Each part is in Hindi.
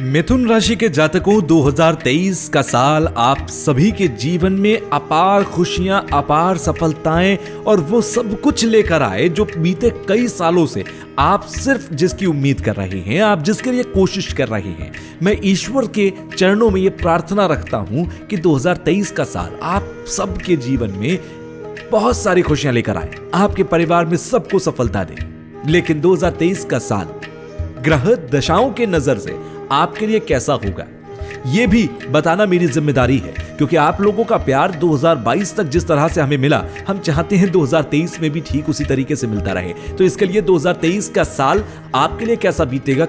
मिथुन राशि के जातकों, 2023 का साल आप सभी के जीवन में अपार खुशियां, अपार सफलताएं और वो सब कुछ लेकर आए जो बीते कई सालों से आप सिर्फ जिसकी उम्मीद कर रहे हैं, आप जिसके लिए कोशिश कर रहे हैं। मैं ईश्वर के चरणों में ये प्रार्थना रखता हूं कि 2023 का साल आप सबके जीवन में बहुत सारी खुशियां लेकर आए, आपके परिवार में सबको सफलता दे। लेकिन 2023 का साल ग्रह दशाओं के नजर से आपके लिए कैसा होगा, यह भी बताना मेरी जिम्मेदारी है, क्योंकि आप लोगों का प्यार 2022 तक जिस तरह से हमें मिला, हम चाहते हैं 2023 में भी ठीक उसी तरीके से मिलता रहे। तो इसके लिए 2023 का साल आपके लिए कैसा बीतेगा,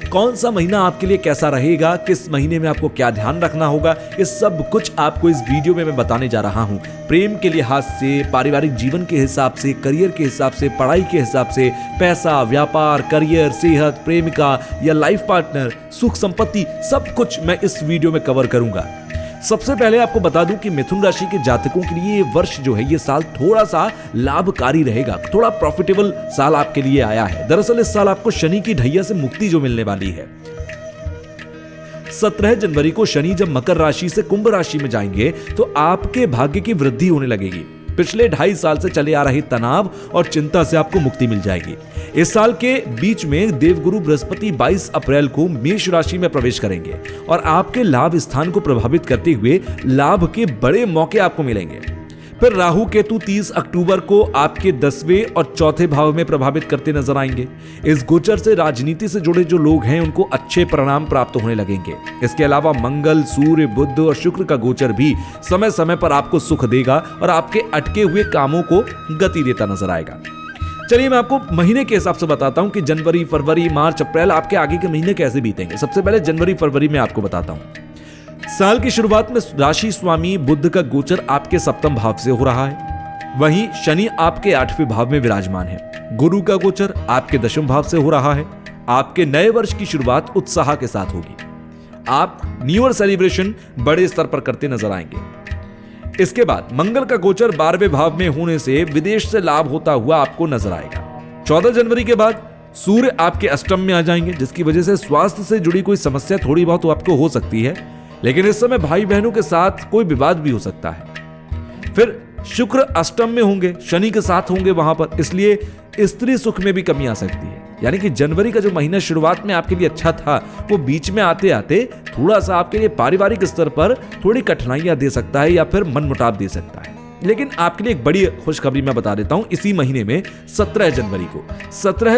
कौन सा महीना आपके लिए कैसा रहेगा, किस महीने में आपको क्या ध्यान रखना होगा, ये सब कुछ आपको इस वीडियो में मैं बताने जा रहा हूं। प्रेम के लिहाज से, पारिवारिक जीवन के हिसाब से, करियर के हिसाब से, पढ़ाई के हिसाब से, पैसा, व्यापार, करियर, सेहत, प्रेमिका या लाइफ पार्टनर, सुख संपत्ति, सब कुछ मैं इस वीडियो में कवर करूंगा। सबसे पहले आपको बता दूं कि मिथुन राशि के जातकों के लिए ये वर्ष जो है, ये साल थोड़ा सा लाभकारी रहेगा, थोड़ा प्रॉफिटेबल साल आपके लिए आया है। दरअसल इस साल आपको शनि की ढैया से मुक्ति जो मिलने वाली है। 17 जनवरी को शनि जब मकर राशि से कुंभ राशि में जाएंगे तो आपके भाग्य की वृद्धि होने लगेगी। पिछले 2.5 साल से चले आ रही तनाव और चिंता से आपको मुक्ति मिल जाएगी। इस साल के बीच में देवगुरु बृहस्पति 22 अप्रैल को मेष राशि में प्रवेश करेंगे और आपके लाभ स्थान को प्रभावित करते हुए लाभ के बड़े मौके आपको मिलेंगे। फिर राहु केतु 30 अक्टूबर को आपके 10वें और 4थे भाव में प्रभावित करते नजर आएंगे। इस गोचर से राजनीति से जुड़े जो लोग हैं उनको अच्छे परिणाम प्राप्त होने लगेंगे। इसके अलावा मंगल, सूर्य, बुध और शुक्र का गोचर भी समय समय पर आपको सुख देगा और आपके अटके हुए कामों को गति देता नजर आएगा। चलिए मैं आपको महीने के हिसाब से बताता हूं कि जनवरी, फरवरी, मार्च, अप्रैल आपके आगे के महीने कैसे बीतेंगे। सबसे पहले जनवरी फरवरी में आपको बताता हूं। साल की शुरुआत में राशि स्वामी बुध का गोचर आपके 7वें भाव से हो रहा है। वहीं शनि आपके 8वें भाव में विराजमान है। गुरु का गोचर आपके 10वें भाव से हो रहा है। आपके नए वर्ष की शुरुआत उत्साह के साथ होगी। आप न्यू ईयर सेलिब्रेशन बड़े स्तर पर करते नजर आएंगे। इसके बाद मंगल का गोचर 12वें भाव में होने से विदेश से लाभ होता हुआ आपको नजर आएगा। 14 जनवरी के बाद सूर्य आपके अष्टम में आ जाएंगे, जिसकी वजह से स्वास्थ्य से जुड़ी कोई समस्या थोड़ी बहुत तो आपको हो सकती है, लेकिन इस समय भाई बहनों के साथ कोई विवाद भी हो सकता है। फिर शुक्र अष्टम में होंगे, शनि के साथ होंगे वहां पर, इसलिए स्त्री सुख में भी कमी आ सकती है। यानी कि जनवरी का जो महीना शुरुआत में आपके लिए अच्छा था, वो बीच में आते आते थोड़ा सा आपके लिए पारिवारिक स्तर पर थोड़ी कठिनाइयां दे सकता है या फिर मनमुटाव दे सकता है। लेकिन आपके लिए एक बड़ी खुशखबरी मैं बता देता हूं। इसी महीने में 17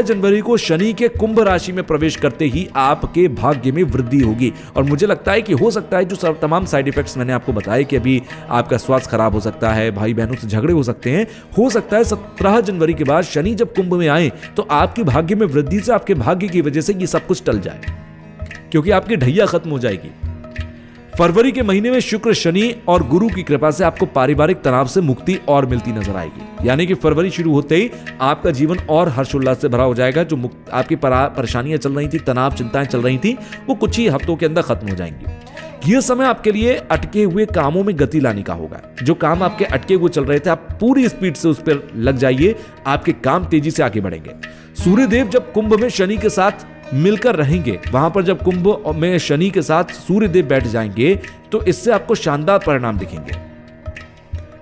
जनवरी को शनि के कुंभ राशि में प्रवेश करते ही आपके भाग्य में वृद्धि होगी। और मुझे लगता है कि हो सकता है जो तमाम साइड इफेक्ट्स मैंने आपको बताए कि अभी आपका स्वास्थ्य खराब हो सकता है, भाई बहनों से झगड़े हो सकते हैं, हो सकता है 17 जनवरी के बाद शनि जब कुंभ में आए तो आपके भाग्य में वृद्धि से, आपके भाग्य की वजह से ये सब कुछ टल जाए, क्योंकि आपकी ढैया खत्म हो जाएगी। फरवरी के महीने में शुक्र, शनि और गुरु की कृपा से आपको पारिवारिक तनाव से मुक्ति और मिलती नजर आएगी। यानी कि फरवरी शुरू होते ही आपका जीवन और हर्षोल्लास से भरा हो जाएगा। जो आपकी परेशानियां चल रही थी, तनाव, चिंताएं चल रही थी, वो कुछ ही हफ्तों के अंदर खत्म हो जाएंगी। यह समय आपके लिए अटके हुए कामों में गति लाने का होगा। जो काम आपके अटके हुए चल रहे थे, आप पूरी स्पीड से उस पर लग जाइए, आपके काम तेजी से आगे बढ़ेंगे। सूर्यदेव जब कुंभ में शनि के साथ मिलकर रहेंगे, वहां पर जब कुंभ में शनि के साथ सूर्यदेव बैठ जाएंगे तो इससे आपको शानदार परिणाम दिखेंगे।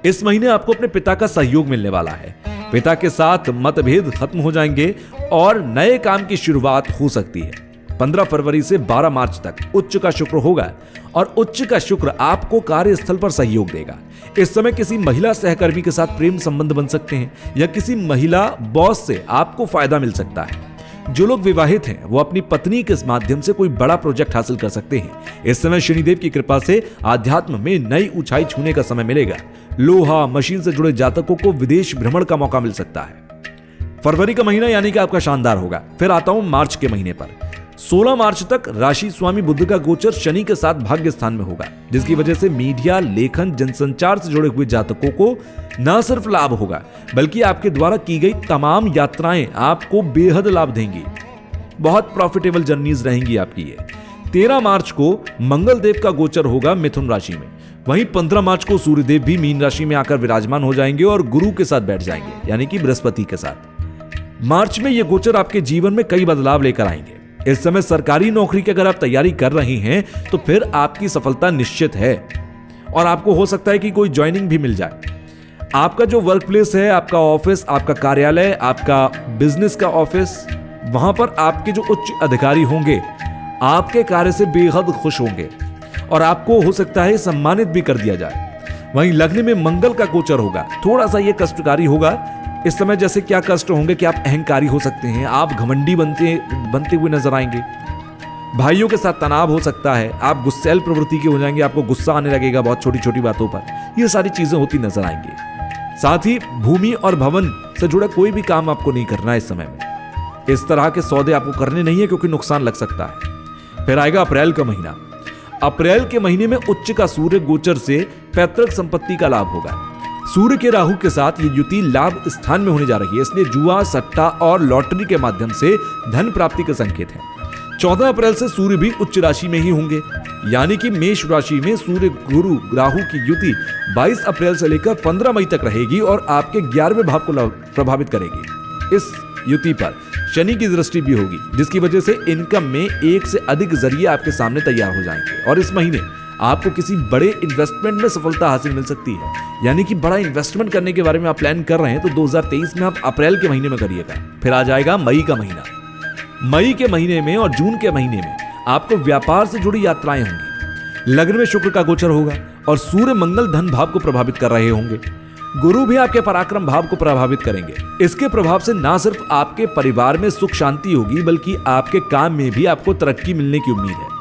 इस महीने आपको अपने पिता का सहयोग मिलने वाला है। पिता के साथ मतभेद खत्म हो जाएंगे और नए काम की शुरुआत हो सकती है। 15 फरवरी से 12 मार्च तक उच्च का शुक्र होगा और उच्च का शुक्र आपको कार्यस्थल पर सहयोग देगा। इस समय किसी महिला सहकर्मी के साथ प्रेम संबंध बन सकते हैं या किसी महिला बॉस से आपको फायदा मिल सकता है। जो लोग विवाहित हैं वो अपनी पत्नी के माध्यम से कोई बड़ा प्रोजेक्ट हासिल कर सकते हैं। इस समय शनिदेव की कृपा से आध्यात्म में नई ऊंचाई छूने का समय मिलेगा। लोहा, मशीन से जुड़े जातकों को विदेश भ्रमण का मौका मिल सकता है। फरवरी का महीना यानी कि आपका शानदार होगा। फिर आता हूं मार्च के महीने पर। 16 मार्च तक राशि स्वामी बुध का गोचर शनि के साथ भाग्य स्थान में होगा, जिसकी वजह से मीडिया, लेखन, जनसंचार से जुड़े हुए जातकों को न सिर्फ लाभ होगा, बल्कि आपके द्वारा की गई तमाम यात्राएं आपको बेहद लाभ देंगी। बहुत प्रॉफिटेबल जर्नीज रहेंगी आपकी ये। 13 मार्च को मंगल देव का गोचर होगा मिथुन राशि में। वहीं 15 मार्च को सूर्यदेव भी मीन राशि में आकर विराजमान हो जाएंगे और गुरु के साथ बैठ जाएंगे, यानी कि बृहस्पति के साथ। मार्च में ये गोचर आपके जीवन में कई बदलाव लेकर आएंगे। इस समय सरकारी नौकरी की अगर आप तैयारी कर रही हैं तो फिर आपकी सफलता निश्चित है और आपको हो सकता है कि कोई ज्वाइनिंग भी मिल जाए। आपका जो वर्क प्लेस है, आपका ऑफिस, आपका कार्यालय, आपका बिजनेस का ऑफिस, वहां पर आपके जो उच्च अधिकारी होंगे आपके कार्य से बेहद खुश होंगे और आपको हो सकता है सम्मानित भी कर दिया जाए। वहीं लग्न में मंगल का गोचर होगा, थोड़ा सा यह कष्टकारी होगा इस समय। जैसे क्या कष्ट होंगे कि आप अहंकारी हो सकते हैं, आप घमंडी बनते हुए नजर आएंगे, भाइयों के साथ तनाव हो सकता है, आप गुस्सैल प्रवृत्ति के हो जाएंगे, आपको गुस्सा आने लगेगा बहुत छोटी छोटी बातों पर। ये सारी चीजें होती नजर आएंगी। साथ ही भूमि और भवन से जुड़ा कोई भी काम आपको नहीं करना है इस समय में। इस तरह के सौदे आपको करने नहीं है क्योंकि नुकसान लग सकता है। फिर आएगा अप्रैल का महीना। अप्रैल के महीने में उच्च का सूर्य गोचर से पैतृक संपत्ति का लाभ होगा। सूर्य के राहु के साथ ये युति लाभ स्थान में होने जा रही है, इसलिए जुआ, सट्टा और लॉटरी के माध्यम से धन प्राप्ति के संकेत हैं। 14 अप्रैल से सूर्य भी उच्च राशि में ही होंगे, यानी कि मेष राशि में सूर्य गुरु राहु की युति 22 अप्रैल से लेकर 15 मई तक रहेगी और आपके 11वें भाव को प्रभावित करेगी। इस युति पर शनि की दृष्टि भी होगी, जिसकी वजह से इनकम में एक से अधिक जरिए आपके सामने तैयार हो जाएंगे और इस महीने आपको किसी बड़े इन्वेस्टमेंट में सफलता हासिल मिल सकती है। यानी कि बड़ा इन्वेस्टमेंट करने के बारे में आप प्लान कर रहे हैं तो 2023 में आप अप्रैल के महीने में करिएगा। फिर आ जाएगा मई का महीना। मई के महीने में और जून के महीने में आपको व्यापार से जुड़ी यात्राएं होंगी। लग्न में शुक्र का गोचर होगा और सूर्य मंगल धन भाव को प्रभावित कर रहे होंगे। गुरु भी आपके पराक्रम भाव को प्रभावित करेंगे। इसके प्रभाव से ना सिर्फ आपके परिवार में सुख शांति होगी बल्कि आपके काम में भी आपको तरक्की मिलने की उम्मीद है।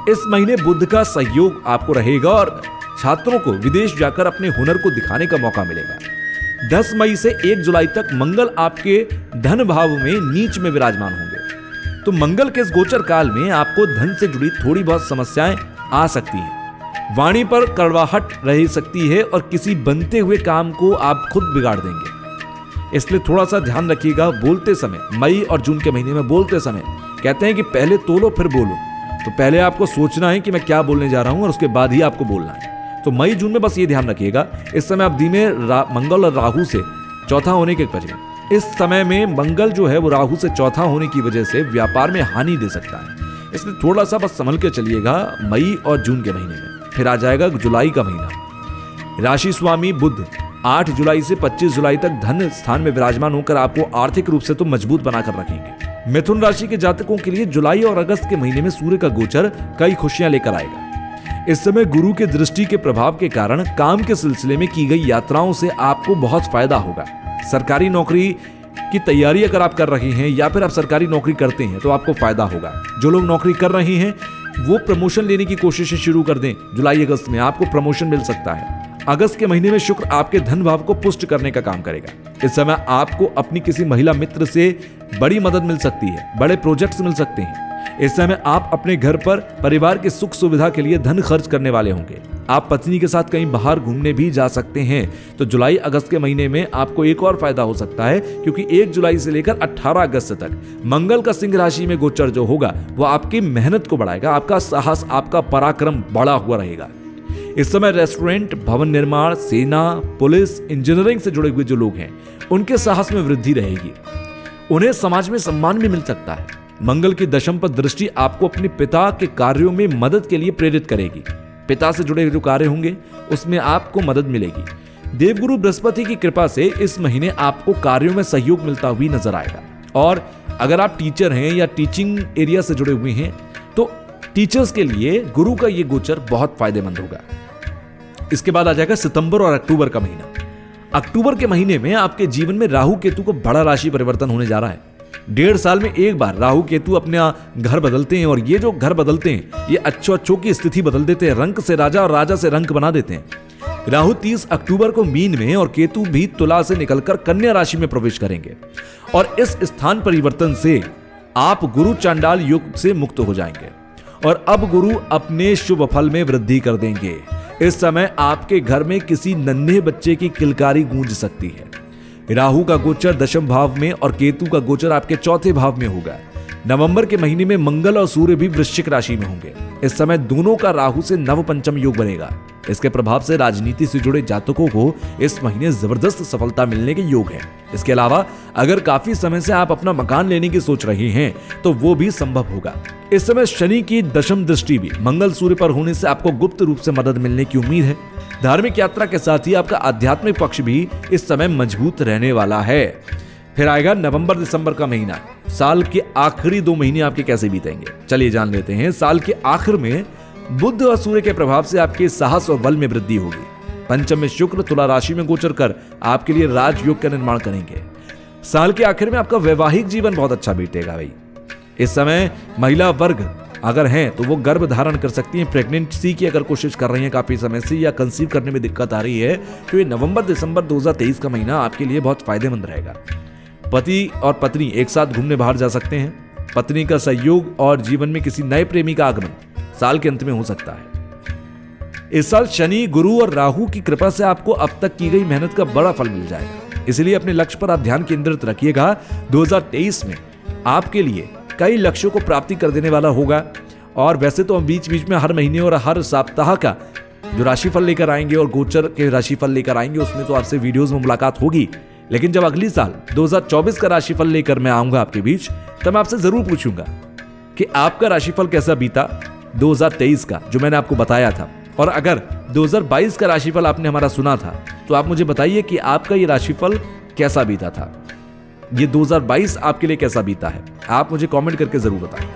इस महीने बुध का सहयोग आपको रहेगा और छात्रों को विदेश जाकर अपने हुनर को दिखाने का मौका मिलेगा। 10 मई से 1 जुलाई तक मंगल आपके धन भाव में नीच में विराजमान होंगे, तो मंगल के इस गोचर काल में आपको धन से जुड़ी थोड़ी बहुत समस्याएं आ सकती हैं। वाणी पर कड़वाहट रह सकती है और किसी बनते हुए काम को आप खुद बिगाड़ देंगे, इसलिए थोड़ा सा ध्यान रखिएगा बोलते समय। मई और जून के महीने में बोलते समय कहते हैं कि पहले तोलो फिर बोलो, तो पहले आपको सोचना है कि मैं क्या बोलने जा रहा हूं और उसके बाद ही आपको बोलना है। तो मई जून में बस ये ध्यान रखिएगा। इस समय अवधि में मंगल और राहु से चौथा होने के वजह, इस समय में मंगल जो है वो राहु से चौथा होने की वजह से व्यापार में हानि दे सकता है, इसलिए थोड़ा सा बस संभल के चलिएगा मई और जून के महीने में। फिर आ जाएगा जुलाई का महीना। राशि स्वामी बुध 8 जुलाई से 25 जुलाई तक धन स्थान में विराजमान होकर आपको आर्थिक रूप से तो मजबूत बनाकर रखेंगे। मिथुन राशि के जातकों के लिए जुलाई और अगस्त के महीने में सूर्य का गोचर कई खुशियां लेकर आएगा। इस समय गुरु के दृष्टि के प्रभाव के कारण काम के सिलसिले में की गई यात्राओं से आपको बहुत फायदा होगा। सरकारी नौकरी की तैयारी अगर आप कर रहे हैं या फिर आप सरकारी नौकरी करते हैं तो आपको फायदा होगा। जो लोग नौकरी कर रहे हैं वो प्रमोशन लेने की कोशिशें शुरू कर दें। जुलाई अगस्त में आपको प्रमोशन मिल सकता है। अगस्त के महीने में शुक्र आपके धन भाव को पुष्ट करने का काम करेगा। इस समय आपको अपनी किसी महिला मित्र से बड़ी मदद मिल सकती है, बड़े प्रोजेक्ट्स मिल सकते हैं। इस समय आप अपने घर पर परिवार की सुख सुविधा के लिए धन खर्च करने वाले होंगे। आप पत्नी के साथ कहीं बाहर घूमने भी जा सकते हैं। तो जुलाई अगस्त के महीने में आपको एक और फायदा हो सकता है, क्योंकि 1 जुलाई से लेकर 18 अगस्त तक मंगल का सिंह राशि में गोचर जो होगा वो आपकी मेहनत को बढ़ाएगा, आपका साहस, आपका पराक्रम बढ़ा हुआ रहेगा। इस समय रेस्टोरेंट, भवन निर्माण, सेना, पुलिस, इंजीनियरिंग से जुड़े हुए जो लोग हैं उनके साहस में वृद्धि रहेगी। उन्हें समाज में सम्मान भी मिल सकता है। मंगल की दशम पर दृष्टि आपको अपने पिता के कार्यों में मदद के लिए प्रेरित करेगी। पिता से जुड़े जो कार्य होंगे उसमें आपको मदद मिलेगी। देवगुरु बृहस्पति की कृपा से इस महीने आपको कार्यों में सहयोग मिलता हुई नजर आएगा। और अगर आप टीचर हैं या टीचिंग एरिया से जुड़े हुए हैं तो टीचर्स के लिए गुरु का ये गोचर बहुत फायदेमंद होगा। इसके बाद आ जाएगा सितंबर और अक्टूबर का महीना। अक्टूबर के महीने में आपके जीवन में राहु केतु को बड़ा राशि परिवर्तन होने जा रहा है। 1.5 साल में एक बार राहु केतु अपना घर बदलते हैं और ये जो घर बदलते हैं ये अच्छों की स्थिति बदल देते हैं, रंक से राजा और राजा से रंक बना देते हैं। राहु 30 अक्टूबर को मीन में और केतु भी तुला से निकलकर कन्या राशि में प्रवेश करेंगे और इस स्थान परिवर्तन से आप गुरु चांडाल युग से मुक्त हो जाएंगे और अब गुरु अपने शुभ फल में वृद्धि कर देंगे। इस समय आपके घर में किसी नन्हे बच्चे की किलकारी गूंज सकती है। राहु का गोचर दशम भाव में और केतु का गोचर आपके चौथे भाव में होगा। नवंबर के महीने में मंगल और सूर्य भी वृश्चिक राशि में होंगे। इस समय दोनों का राहु से नव पंचम योग बनेगा। इसके प्रभाव से राजनीति से जुड़े जातकों को इस महीने जबरदस्त सफलता मिलने के योग है। इसके अलावा अगर काफी समय से आप अपना मकान लेने की सोच रहे हैं तो वो भी संभव होगा। इस समय शनि की दशम दृष्टि भी मंगल सूर्य पर होने से आपको गुप्त रूप से मदद मिलने की उम्मीद है। धार्मिक यात्रा के साथ ही आपका आध्यात्मिक पक्ष भी इस समय मजबूत रहने वाला है। फिर आएगा नवंबर दिसंबर का महीना। साल के आखिरी 2 महीने आपके कैसे बीतेंगे, चलिए जान लेते हैं। साल के आखिर में बुध और सूर्य के प्रभाव से आपके साहस और बल में वृद्धि होगी। पंचम में शुक्र तुला राशि में गोचर कर आपके लिए राजयोग का निर्माण करेंगे। साल के आखिर में आपका वैवाहिक जीवन बहुत अच्छा बीतेगा भाई। इस समय महिला वर्ग अगर हैं तो वो गर्भ धारण कर सकती हैं। प्रेगनेंसी की अगर कोशिश कर रही हैं काफी समय से या कंसीव करने में दिक्कत आ रही है तो ये नवंबर दिसंबर 2023 का महीना आपके लिए बहुत फायदेमंद रहेगा। पति और पत्नी एक साथ घूमने बाहर जा सकते हैं। पत्नी का सहयोग और जीवन में किसी नए प्रेमी का आगमन साल के अंत में हो सकता है। इस साल शनि, गुरु और राहु की कृपा से आपको अब तक की गई मेहनत का बड़ा फल मिल जाएगा। इसलिए अपने लक्ष्य पर आप ध्यान केंद्रित रखिएगा। 2023 में आपके लिए कई लक्ष्यों को प्राप्ति कर देने वाला होगा। और वैसे तो हम बीच बीच में हर महीने और हर सप्ताह का जो राशिफल लेकर आएंगे और गोचर के राशिफल लेकर आएंगे उसमें तो आपसे वीडियोस में मुलाकात होगी। लेकिन जब अगली साल 2024 का राशिफल लेकर मैं आऊंगा आपके बीच, तब मैं आपसे जरूर पूछूंगा कि आपका राशिफल कैसा बीता 2023 का जो मैंने आपको बताया था। और अगर 2022 का राशिफल आपने हमारा सुना था तो आप मुझे बताइए कि आपका ये राशिफल कैसा बीता था। ये 2022 आपके लिए कैसा बीता है, आप मुझे कमेंट करके जरूर बताएं।